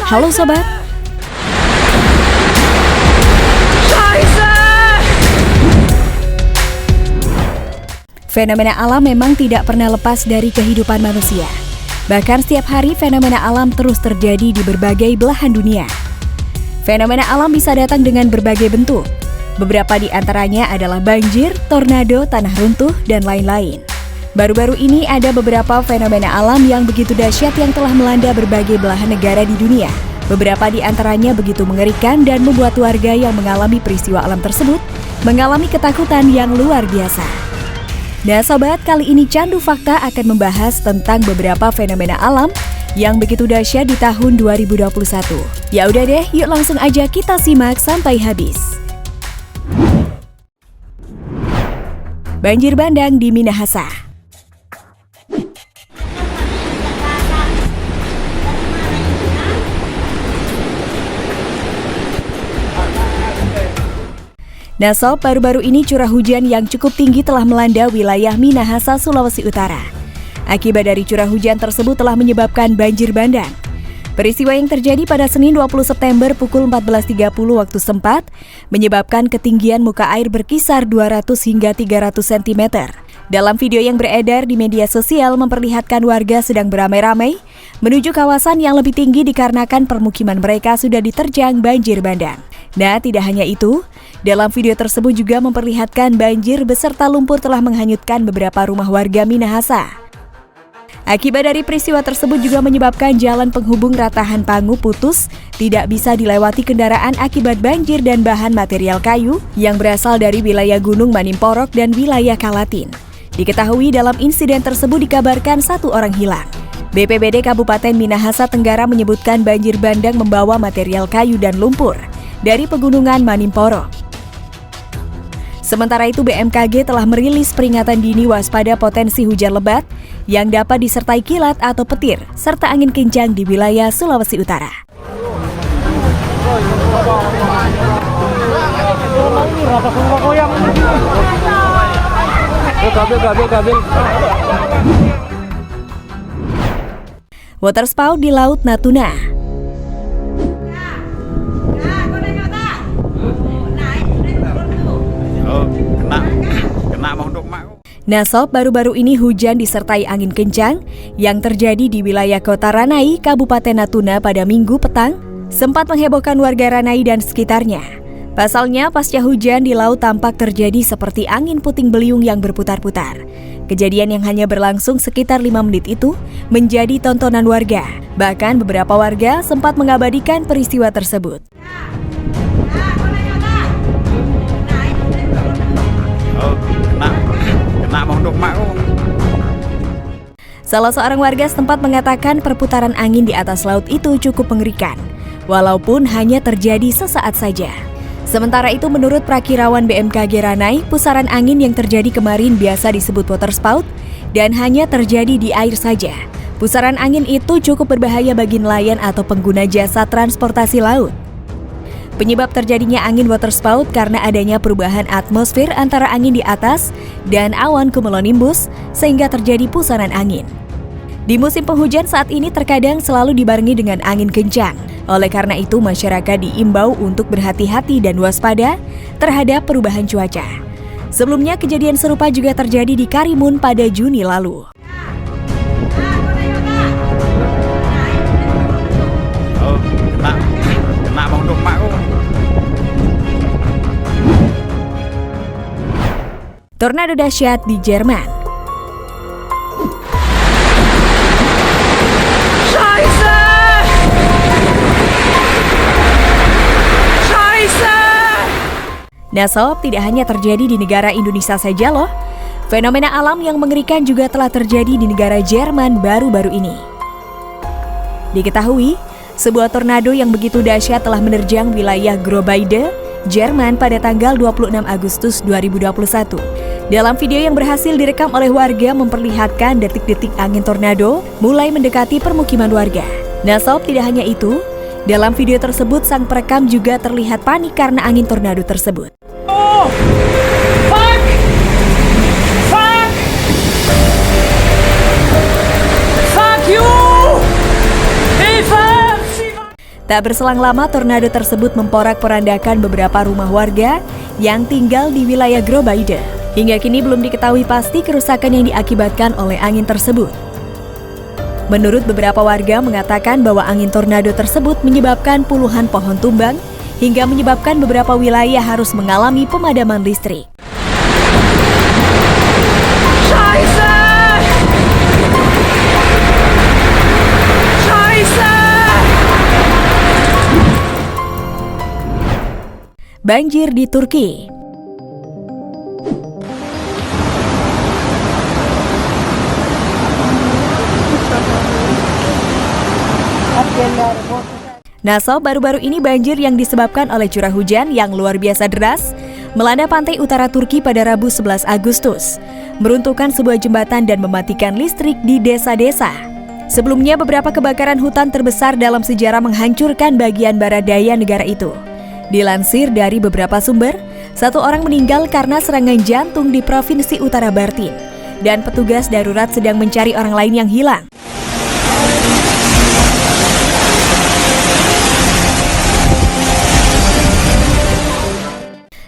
Halo sobat. Fenomena alam memang tidak pernah lepas dari kehidupan manusia. Bahkan setiap hari fenomena alam terus terjadi di berbagai belahan dunia. Fenomena alam bisa datang dengan berbagai bentuk. Beberapa di antaranya adalah banjir, tornado, tanah runtuh, dan lain-lain. Baru-baru ini ada beberapa fenomena alam yang begitu dahsyat yang telah melanda berbagai belahan negara di dunia. Beberapa di antaranya begitu mengerikan dan membuat warga yang mengalami peristiwa alam tersebut mengalami ketakutan yang luar biasa. Nah sobat, kali ini Candu Fakta akan membahas tentang beberapa fenomena alam yang begitu dahsyat di tahun 2021. Ya udah deh, yuk langsung aja kita simak sampai habis. Banjir bandang di Minahasa. Nah sob, baru-baru ini curah hujan yang cukup tinggi telah melanda wilayah Minahasa, Sulawesi Utara. Akibat dari curah hujan tersebut telah menyebabkan banjir bandang. Peristiwa yang terjadi pada Senin 20 September pukul 14.30 waktu setempat menyebabkan ketinggian muka air berkisar 200 hingga 300 cm. Dalam video yang beredar di media sosial memperlihatkan warga sedang beramai-ramai menuju kawasan yang lebih tinggi dikarenakan permukiman mereka sudah diterjang banjir bandang. Nah, tidak hanya itu, dalam video tersebut juga memperlihatkan banjir beserta lumpur telah menghanyutkan beberapa rumah warga Minahasa. Akibat dari peristiwa tersebut juga menyebabkan jalan penghubung Ratahan Pangu putus, tidak bisa dilewati kendaraan akibat banjir dan bahan material kayu yang berasal dari wilayah Gunung Manimporok dan wilayah Kalatin. Diketahui dalam insiden tersebut dikabarkan 1 orang hilang. BPBD Kabupaten Minahasa Tenggara menyebutkan banjir bandang membawa material kayu dan lumpur dari pegunungan Manimporok. Sementara itu BMKG telah merilis peringatan dini waspada potensi hujan lebat yang dapat disertai kilat atau petir serta angin kencang di wilayah Sulawesi Utara. Waterspout di Laut Natuna. Nah sob, baru-baru ini hujan disertai angin kencang yang terjadi di wilayah Kota Ranai, Kabupaten Natuna pada Minggu petang sempat menghebohkan warga Ranai dan sekitarnya. Pasalnya, pasca hujan di laut tampak terjadi seperti angin puting beliung yang berputar-putar. Kejadian yang hanya berlangsung sekitar 5 menit itu menjadi tontonan warga. Bahkan beberapa warga sempat mengabadikan peristiwa tersebut. Salah seorang warga setempat mengatakan perputaran angin di atas laut itu cukup mengerikan, walaupun hanya terjadi sesaat saja. Sementara itu menurut Prakirawan BMKG Ranai, pusaran angin yang terjadi kemarin biasa disebut waterspout dan hanya terjadi di air saja. Pusaran angin itu cukup berbahaya bagi nelayan atau pengguna jasa transportasi laut. Penyebab terjadinya angin waterspout karena adanya perubahan atmosfer antara angin di atas dan awan cumulonimbus sehingga terjadi pusaran angin. Di musim penghujan saat ini terkadang selalu dibarengi dengan angin kencang. Oleh karena itu masyarakat diimbau untuk berhati-hati dan waspada terhadap perubahan cuaca. Sebelumnya kejadian serupa juga terjadi di Karimun pada Juni lalu. Tornado dahsyat di Jerman. Nah sob, tidak hanya terjadi di negara Indonesia saja loh. Fenomena alam yang mengerikan juga telah terjadi di negara Jerman baru-baru ini. Diketahui, sebuah tornado yang begitu dahsyat telah menerjang wilayah Grobheide, Jerman pada tanggal 26 Agustus 2021. Dalam video yang berhasil direkam oleh warga memperlihatkan detik-detik angin tornado mulai mendekati permukiman warga. Nah sob, tidak hanya itu, dalam video tersebut sang perekam juga terlihat panik karena angin tornado tersebut. Oh, fuck! Fuck! Fuck you! Tak berselang lama, tornado tersebut memporak-porandakan beberapa rumah warga yang tinggal di wilayah Grobaidy. Hingga kini belum diketahui pasti kerusakan yang diakibatkan oleh angin tersebut. Menurut beberapa warga mengatakan bahwa angin tornado tersebut menyebabkan puluhan pohon tumbang hingga menyebabkan beberapa wilayah harus mengalami pemadaman listrik. Banjir di Turki. Nah sob, baru-baru ini banjir yang disebabkan oleh curah hujan yang luar biasa deras melanda pantai utara Turki pada Rabu 11 Agustus, meruntuhkan sebuah jembatan dan mematikan listrik di desa-desa. Sebelumnya, beberapa kebakaran hutan terbesar dalam sejarah menghancurkan bagian barat daya negara itu. Dilansir dari beberapa sumber, 1 orang meninggal karena serangan jantung di Provinsi Utara Bartın, dan petugas darurat sedang mencari orang lain yang hilang.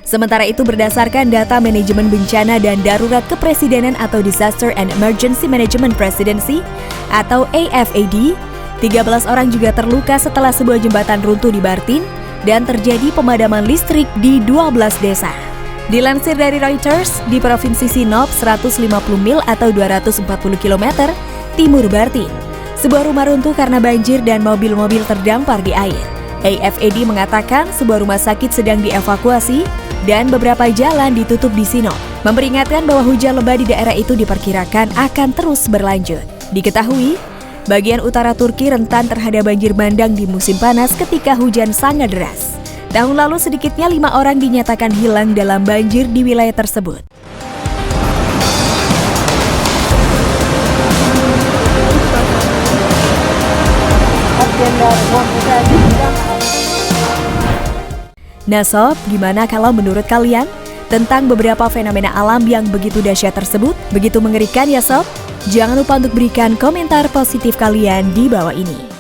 Sementara itu, berdasarkan data Manajemen Bencana dan Darurat Kepresidenan atau Disaster and Emergency Management Presidency atau AFAD, 13 orang juga terluka setelah sebuah jembatan runtuh di Bartın dan terjadi pemadaman listrik di 12 desa. Dilansir dari Reuters, di Provinsi Sinop, 150 mil atau 240 km timur Bartın, sebuah rumah runtuh karena banjir dan mobil-mobil terdampar di air. AFAD mengatakan sebuah rumah sakit sedang dievakuasi dan beberapa jalan ditutup di Sinop, memperingatkan bahwa hujan lebat di daerah itu diperkirakan akan terus berlanjut. Diketahui, bagian utara Turki rentan terhadap banjir bandang di musim panas ketika hujan sangat deras. Tahun lalu sedikitnya 5 orang dinyatakan hilang dalam banjir di wilayah tersebut. Nah sob, gimana kalau menurut kalian tentang beberapa fenomena alam yang begitu dahsyat tersebut? Begitu mengerikan ya sob? Jangan lupa untuk berikan komentar positif kalian di bawah ini.